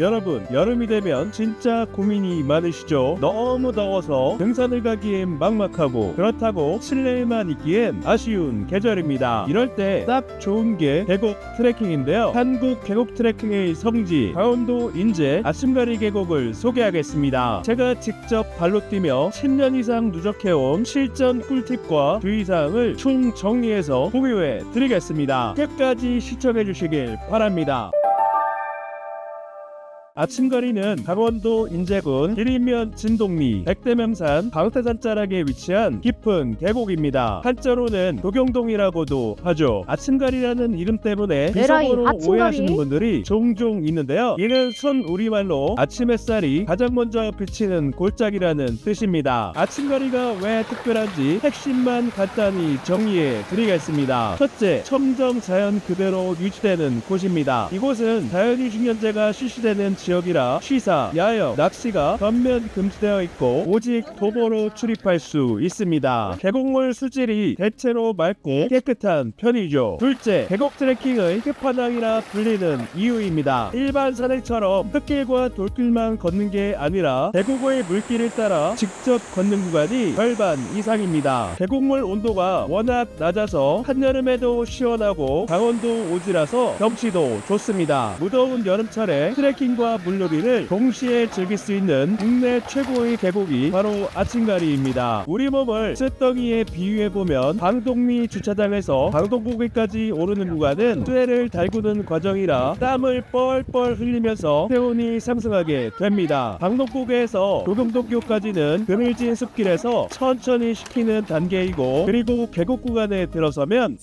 여러분, 여름이 되면 진짜 고민이 많으시죠? 너무 더워서 등산을 가기엔 막막하고 그렇다고 실내에만 있기엔 아쉬운 계절입니다. 이럴 때 딱 좋은 게 계곡 트레킹인데요. 한국 계곡 트레킹의 성지 강원도 인제 아침가리 계곡을 소개하겠습니다. 제가 직접 발로 뛰며 10년 이상 누적해온 실전 꿀팁과 주의사항을 총정리해서 공유해 드리겠습니다. 끝까지 시청해 주시길 바랍니다. 아침거리는 강원도 인제군 기린면 진동리 백대명산 방태산 자락에 위치한 깊은 계곡입니다. 한자로는 도경동이라고도 하죠. 아침거리라는 이름 때문에 비속어로 오해하시는 분들이 종종 있는데요. 이는 순 우리말로 아침 햇살이 가장 먼저 비치는 골짜기라는 뜻입니다. 아침거리가 왜 특별한지 핵심만 간단히 정리해 드리겠습니다. 첫째, 첨정 자연 그대로 유지되는 곳입니다. 이곳은 자연이중연제가 실시되는 지역이라 취사, 야영, 낚시가 전면 금지되어 있고 오직 도보로 출입할 수 있습니다. 계곡물 수질이 대체로 맑고 깨끗한 편이죠. 둘째, 계곡 트레킹의 끝판왕이라 불리는 이유입니다. 일반 산행처럼 흙길과 돌길만 걷는 게 아니라 계곡의 물길을 따라 직접 걷는 구간이 절반 이상입니다. 계곡물 온도가 워낙 낮아서 한여름에도 시원하고 강원도 오지라서 경치도 좋습니다. 무더운 여름철에 트레킹과 물놀이를 동시에 즐길 수 있는 국내 최고의 계곡이 바로 아침가리입니다. 우리 몸을 쇳덩이에 비유해보면 방독리 주차장에서 방독고개까지 오르는 구간은 쇠를 달구는 과정이라 땀을 뻘뻘 흘리면서 체온이 상승하게 됩니다. 방독고개에서 도경동교까지는 그늘진 숲길에서 천천히 식히는 단계이고, 그리고 계곡 구간에 들어서면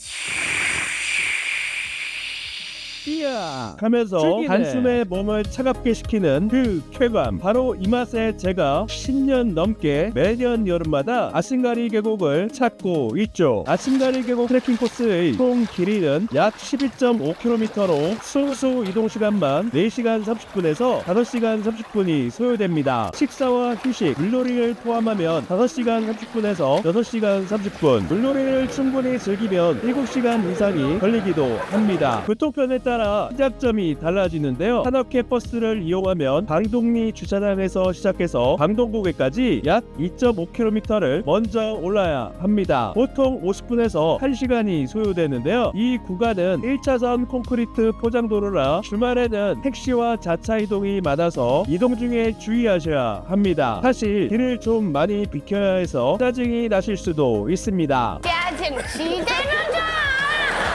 이야 하면서 단숨에 몸을 차갑게 식히는 그 쾌감, 바로 이 맛에 제가 10년 넘게 매년 여름마다 아침가리 계곡을 찾고 있죠. 아침가리 계곡 트레킹 코스의 총 길이는 약 12.5km로 순수 이동시간만 4시간 30분에서 5시간 30분이 소요됩니다. 식사와 휴식, 물놀이를 포함하면 5시간 30분에서 6시간 30분, 물놀이를 충분히 즐기면 7시간 이상이 걸리기도 합니다. 교통편에 따라 시작점이 달라지는데요. 산악회 버스를 이용하면 방독리 주차장에서 시작해서 방독고개까지 약 2.5km를 먼저 올라야 합니다. 보통 50분에서 1시간이 소요되는데요. 이 구간은 1차선 콘크리트 포장도로라 주말에는 택시와 자차 이동이 많아서 이동 중에 주의하셔야 합니다. 사실 길을 좀 많이 비켜야 해서 짜증이 나실 수도 있습니다. 짜증 지대로죠.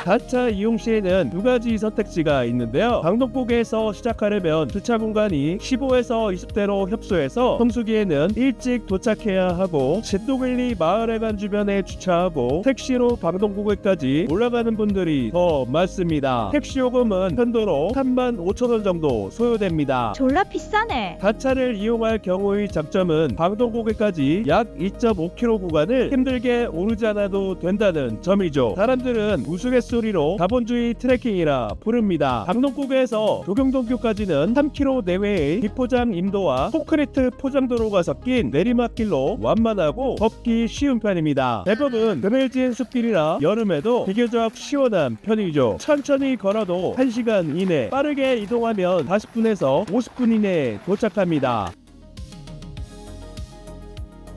자차 이용 시에는 두 가지 선택지가 있는데요. 방독고개에서 시작하려면 주차 공간이 15에서 20대로 협소해서 성수기에는 일찍 도착해야 하고, 진도길리 마을회관 주변에 주차하고 택시로 방독고개까지 올라가는 분들이 더 많습니다. 택시 요금은 편도로 35,000원 정도 소요됩니다. 졸라 비싸네. 자차를 이용할 경우의 장점은 방독고개까지 약 2.5km 구간을 힘들게 오르지 않아도 된다는 점이죠. 사람들은 우스갯소리로 자본주의 트레킹이라 부릅니다. 방독고개에서 도경동교까지는 3km 내외의 비포장 임도와 콘크리트 포장도로가 섞인 내리막길로 완만하고 걷기 쉬운 편입니다. 대부분 그늘진 숲길이라 여름에도 비교적 시원한 편이죠. 천천히 걸어도 1시간 이내, 빠르게 이동하면 40분에서 50분 이내에 도착합니다.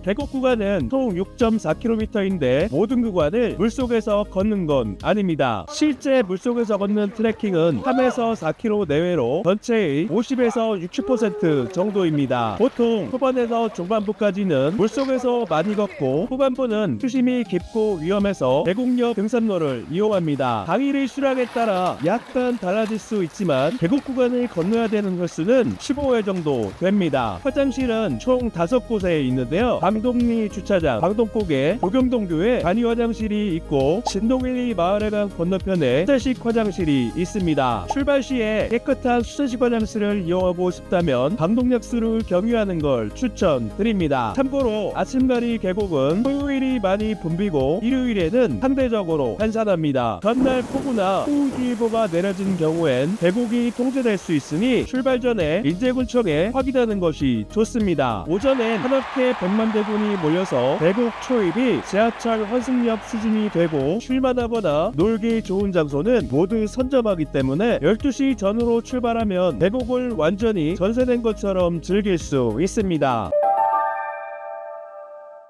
계곡 구간은 총 6.4km인데 모든 구간을 물속에서 걷는 건 아닙니다. 실제 물속에서 걷는 트레킹은 3에서 4km 내외로 전체의 50에서 60% 정도입니다. 보통 초반에서 중반부까지는 물속에서 많이 걷고, 후반부는 수심이 깊고 위험해서 계곡역 등산로를 이용합니다. 당일의 수량에 따라 약간 달라질 수 있지만 계곡 구간을 건너야 되는 횟수는 15회 정도 됩니다. 화장실은 총 5곳에 있는데요. 방독리 주차장, 방독고개, 도경동교에 간이 화장실이 있고, 진동일리 마을회관 건너편에 수세식 화장실이 있습니다. 출발 시에 깨끗한 수세식 화장실을 이용하고 싶다면 방독역수를 경유하는 걸 추천드립니다. 참고로 아침가리 계곡은 토요일이 많이 붐비고 일요일에는 상대적으로 한산합니다. 전날 폭우나 호우주의보가 내려진 경우엔 계곡이 통제될 수 있으니 출발 전에 인제군청에 확인하는 것이 좋습니다. 오전엔 산악회 100만 대 인재군이 몰려서 계곡 초입이 지하철 환승역 수준이 되고 쉴만하거나 놀기 좋은 장소는 모두 선점하기 때문에 12시 전후로 출발하면 계곡을 완전히 전세된 것처럼 즐길 수 있습니다.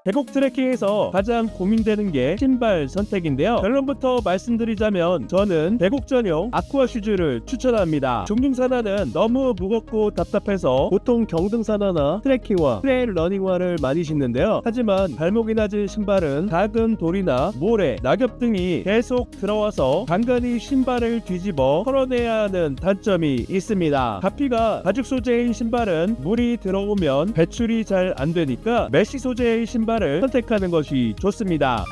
계곡 트레킹에서 가장 고민되는 게 신발 선택인데요. 결론부터 말씀드리자면 저는 계곡 전용 아쿠아 슈즈를 추천합니다. 중등산화는 너무 무겁고 답답해서 보통 경등산화나 트레킹화, 트레일 러닝화를 많이 신는데요. 하지만 발목이 낮은 신발은 작은 돌이나 모래, 낙엽 등이 계속 들어와서 간간히 신발을 뒤집어 털어내야 하는 단점이 있습니다. 가피가 가죽 소재인 신발은 물이 들어오면 배출이 잘 안되니까 메쉬 소재의 신발을 선택하는 것이 좋습니다.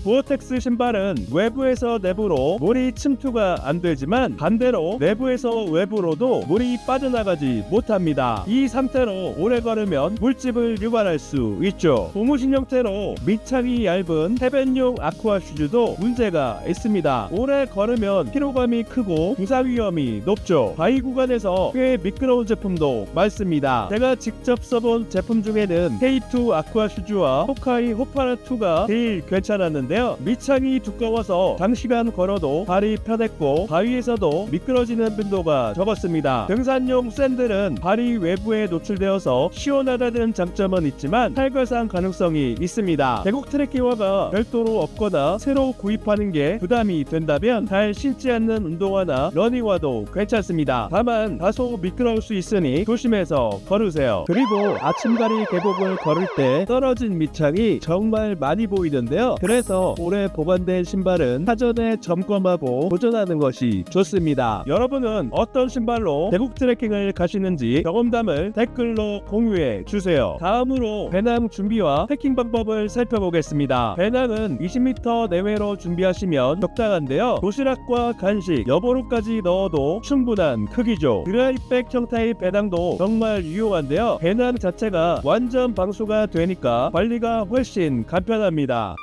고어텍스 신발은 외부에서 내부로 물이 침투가 안 되지만 반대로 내부에서 외부로도 물이 빠져나가지 못합니다. 이 상태로 오래 걸으면 물집을 유발할 수 있죠. 고무신 형태로 밑창이 얇은 해변용 아쿠아 슈즈도 문제가 있습니다. 오래 걸으면 피로감이 크고 부사 위험이 높죠. 바위 구간에서 꽤 미끄러운 제품도 많습니다. 제가 직접 써본 제품 중에는 K2 아쿠아 슈즈와 호카이 호파라2가 제일 괜찮았는데 밑창이 두꺼워서 장시간 걸어도 발이 편했고 바위에서도 미끄러지는 빈도가 적었습니다. 등산용 샌들은 발이 외부에 노출되어서 시원하다는 장점은 있지만 탈거상 가능성이 있습니다. 계곡 트레킹화가 별도로 없거나 새로 구입하는 게 부담이 된다면 잘 신지 않는 운동화나 러닝화도 괜찮습니다. 다만 다소 미끄러울 수 있으니 조심해서 걸으세요. 그리고 아침가리 계곡을 걸을 때 떨어진 밑창이 정말 많이 보이는데요. 그래서 오래 보관된 신발은 사전에 점검하고 보존하는 것이 좋습니다. 여러분은 어떤 신발로 계곡 트레킹을 가시는지 경험담을 댓글로 공유해 주세요. 다음으로 배낭 준비와 패킹 방법을 살펴보겠습니다. 배낭은 20m 내외로 준비하시면 적당한데요. 도시락과 간식, 여보로까지 넣어도 충분한 크기죠. 드라이백 형태의 배낭도 정말 유용한데요. 배낭 자체가 완전 방수가 되니까 관리가 훨씬 간편합니다.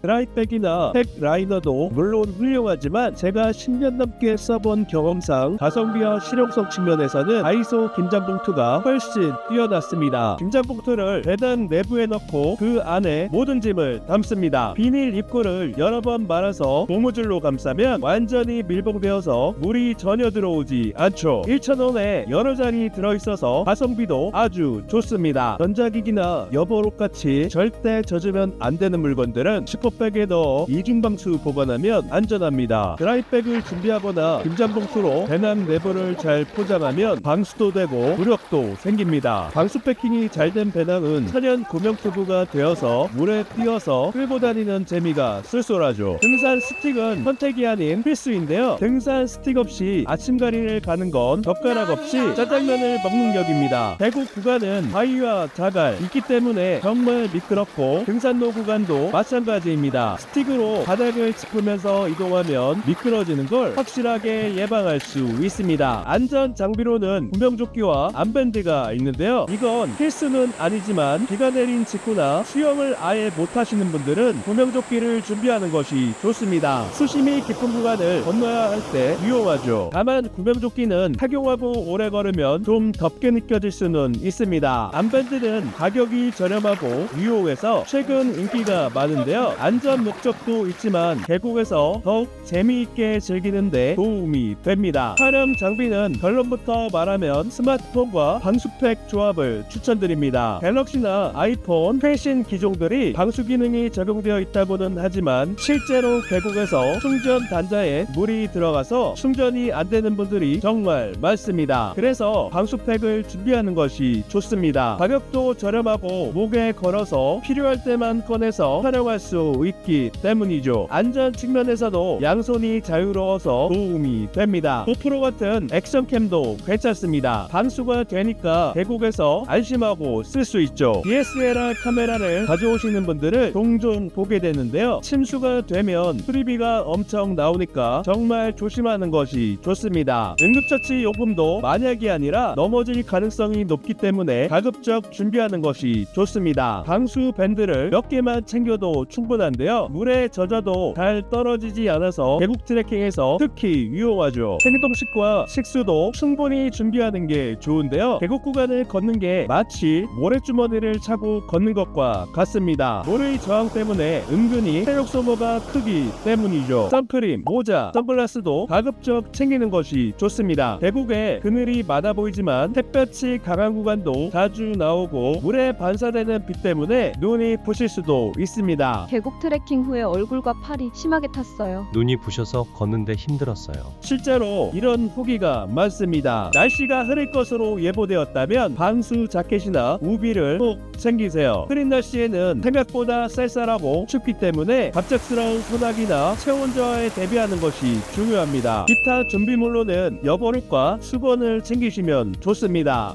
드라이백이나 팩 라이너도 물론 훌륭하지만 제가 10년 넘게 써본 경험상 가성비와 실용성 측면에서는 다이소 김장봉투가 훨씬 뛰어났습니다. 김장봉투를 배낭 내부에 넣고 그 안에 모든 짐을 담습니다. 비닐 입구를 여러 번 말아서 고무줄로 감싸면 완전히 밀봉되어서 물이 전혀 들어오지 않죠. 1,000원에 여러 장이 들어있어서 가성비도 아주 좋습니다. 전자기기나 여보록같이 절대 젖으면 안 되는 물건들은 백에 넣어 이중방수 보관하면 안전합니다. 드라이백을 준비하거나 김장봉투로 배낭 내부를 잘 포장하면 방수도 되고 무력도 생깁니다. 방수 패킹이 잘 된 배낭은 천연 구명투구가 되어서 물에 띄어서 끌고 다니는 재미가 쏠쏠하죠. 등산 스틱은 선택이 아닌 필수인데요. 등산 스틱 없이 아침가리를 가는 건 젓가락 없이 짜장면을 먹는 격입니다. 계곡 구간은 바위와 자갈 있기 때문에 정말 미끄럽고 등산로 구간도 마찬가지입니다. 스틱으로 바닥을 짚으면서 이동하면 미끄러지는 걸 확실하게 예방할 수 있습니다. 안전 장비로는 구명조끼와 암밴드가 있는데요. 이건 필수는 아니지만 비가 내린 직후나 수영을 아예 못하시는 분들은 구명조끼를 준비하는 것이 좋습니다. 수심이 깊은 구간을 건너야 할 때 유용하죠. 다만 구명조끼는 착용하고 오래 걸으면 좀 덥게 느껴질 수는 있습니다. 암밴드는 가격이 저렴하고 유용해서 최근 인기가 많은데요. 안전 목적도 있지만 계곡에서 더욱 재미있게 즐기는데 도움이 됩니다. 촬영 장비는 결론부터 말하면 스마트폰과 방수팩 조합을 추천드립니다. 갤럭시나 아이폰, 최신 기종들이 방수 기능이 적용되어 있다고는 하지만 실제로 계곡에서 충전 단자에 물이 들어가서 충전이 안 되는 분들이 정말 많습니다. 그래서 방수팩을 준비하는 것이 좋습니다. 가격도 저렴하고 목에 걸어서 필요할 때만 꺼내서 촬영할 수 있기 때문이죠. 안전 측면에서도 양손이 자유로워서 도움이 됩니다. 고프로 같은 액션캠도 괜찮습니다. 방수가 되니까 계곡에서 안심하고 쓸 수 있죠. DSLR 카메라를 가져오시는 분들은 종종 보게 되는데요. 침수가 되면 수리비가 엄청 나오니까 정말 조심하는 것이 좋습니다. 응급처치 용품도 만약이 아니라 넘어질 가능성이 높기 때문에 가급적 준비하는 것이 좋습니다. 방수 밴드를 몇 개만 챙겨도 충분한 중요한데요. 물에 젖어도 잘 떨어지지 않아서 계곡 트레킹에서 특히 유용하죠. 생동식과 식수도 충분히 준비하는 게 좋은데요. 계곡 구간을 걷는 게 마치 모래주머니를 차고 걷는 것과 같습니다. 모래의 저항 때문에 은근히 체력 소모가 크기 때문이죠. 선크림, 모자, 선글라스도 가급적 챙기는 것이 좋습니다. 계곡에 그늘이 많아 보이지만 햇볕이 강한 구간도 자주 나오고 물에 반사되는 빛 때문에 눈이 부실 수도 있습니다. 계곡 트레킹 후에 얼굴과 팔이 심하게 탔어요. 눈이 부셔서 걷는데 힘들었어요. 실제로 이런 후기가 많습니다. 날씨가 흐릴 것으로 예보되었다면 방수 자켓이나 우비를 꼭 챙기세요. 흐린 날씨에는 생각보다 쌀쌀하고 춥기 때문에 갑작스러운 소나기나 체온 저하에 대비하는 것이 중요합니다. 기타 준비물로는 여보룩과 수건을 챙기시면 좋습니다.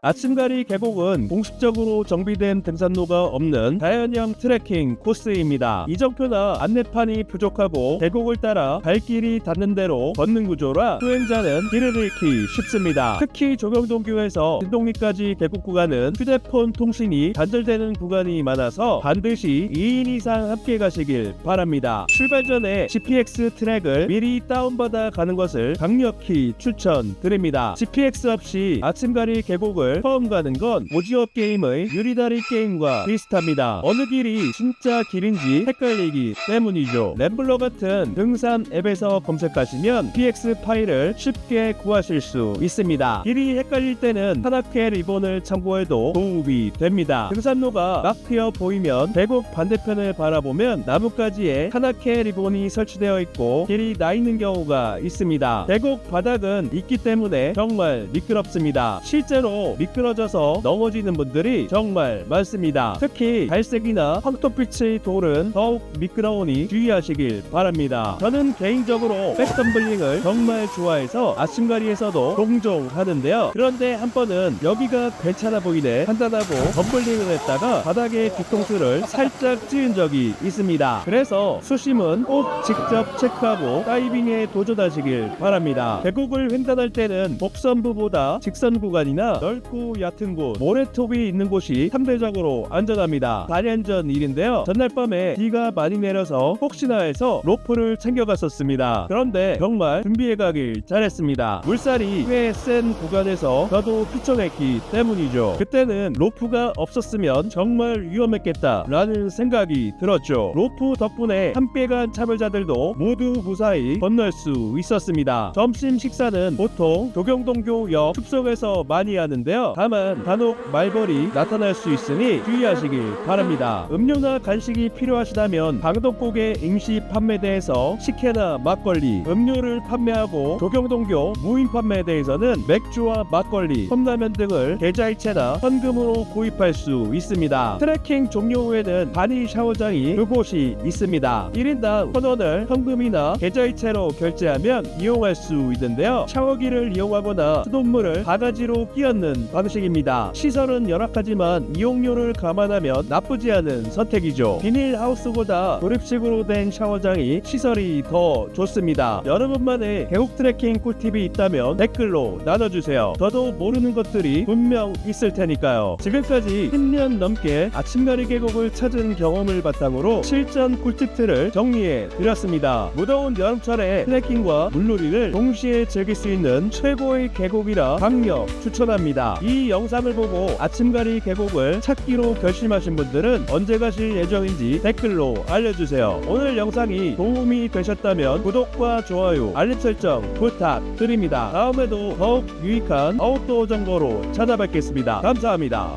아침가리 계곡은 공식적으로 정비된 등산로가 없는 자연형 트레킹 코스입니다. 이정표나 안내판이 부족하고 계곡을 따라 발길이 닿는 대로 걷는 구조라 수행자는 길을 잃기 쉽습니다. 특히 조경동교에서 진동리까지 계곡 구간은 휴대폰 통신이 단절되는 구간이 많아서 반드시 2인 이상 함께 가시길 바랍니다. 출발 전에 GPX 트랙을 미리 다운받아 가는 것을 강력히 추천드립니다. GPX 없이 아침가리 계곡을 처음 가는 건 오징어 게임의 유리다리 게임과 비슷합니다. 어느 길이 진짜 길인지 헷갈리기 때문이죠. 램블러 같은 등산 앱에서 검색하시면 PX 파일을 쉽게 구하실 수 있습니다. 길이 헷갈릴 때는 하나케 리본을 참고해도 도움이 됩니다. 등산로가 막 트여 보이면 계곡 반대편을 바라보면 나뭇가지에 하나케 리본이 설치되어 있고 길이 나 있는 경우가 있습니다. 계곡 바닥은 있기 때문에 정말 미끄럽습니다. 실제로 미끄러져서 넘어지는 분들이 정말 많습니다. 특히 갈색이나 황토빛의 돌은 더욱 미끄러우니 주의하시길 바랍니다. 저는 개인적으로 백덤블링을 정말 좋아해서 아침가리에서도 종종 하는데요. 그런데 한 번은 여기가 괜찮아 보이네 판단하고 덤블링을 했다가 바닥에 뒤통수를 살짝 찌은 적이 있습니다. 그래서 수심은 꼭 직접 체크하고 다이빙에 도전하시길 바랍니다. 계곡을 횡단할 때는 곡선부보다 직선 구간이나 넓고 얕은 곳, 모래톱이 있는 곳이 상대적으로 안전합니다. 4년 전 일인데요. 전날 밤에 비가 많이 내려서 혹시나 해서 로프를 챙겨갔었습니다. 그런데 정말 준비해가길 잘했습니다. 물살이 꽤 센 구간에서 저도 휘청했기 때문이죠. 그때는 로프가 없었으면 정말 위험했겠다 라는 생각이 들었죠. 로프 덕분에 함께 간 참여자들도 모두 무사히 건널 수 있었습니다. 점심 식사는 보통 도경동교역 숲속에서 많이 하는데요. 다만 간혹 말벌이 나타날 수 있으니 주의하시길 바랍니다. 음료나 간식이 필요하시다면 방독고개 임시 판매대에서 식혜나 막걸리, 음료를 판매하고 도경동교 무인 판매대에서는 맥주와 막걸리, 컵라면 등을 계좌이체나 현금으로 구입할 수 있습니다. 트레킹 종료 후에는 간이 샤워장이 그곳이 있습니다. 1인당 1,000원을 현금이나 계좌이체로 결제하면 이용할 수 있는데요. 샤워기를 이용하거나 수돗물을 바가지로 끼얹는 방식입니다. 시설은 열악하지만 이용료를 감안하면 나쁘지 않은 선택이죠. 비닐하우스보다 조립식으로 된 샤워장이 시설이 더 좋습니다. 여러분만의 계곡 트레킹 꿀팁이 있다면 댓글로 나눠주세요. 저도 모르는 것들이 분명 있을 테니까요. 지금까지 10년 넘게 아침가리 계곡을 찾은 경험을 바탕으로 실전 꿀팁들을 정리해 드렸습니다. 무더운 여름철에 트레킹과 물놀이를 동시에 즐길 수 있는 최고의 계곡이라 강력 추천합니다. 이 영상을 보고 아침가리 계곡을 찾기로 결심하신 분들은 언제 가실 예정인지 댓글로 알려주세요. 오늘 영상이 도움이 되셨다면 구독과 좋아요, 알림 설정 부탁드립니다. 다음에도 더욱 유익한 아웃도어 정보로 찾아뵙겠습니다. 감사합니다.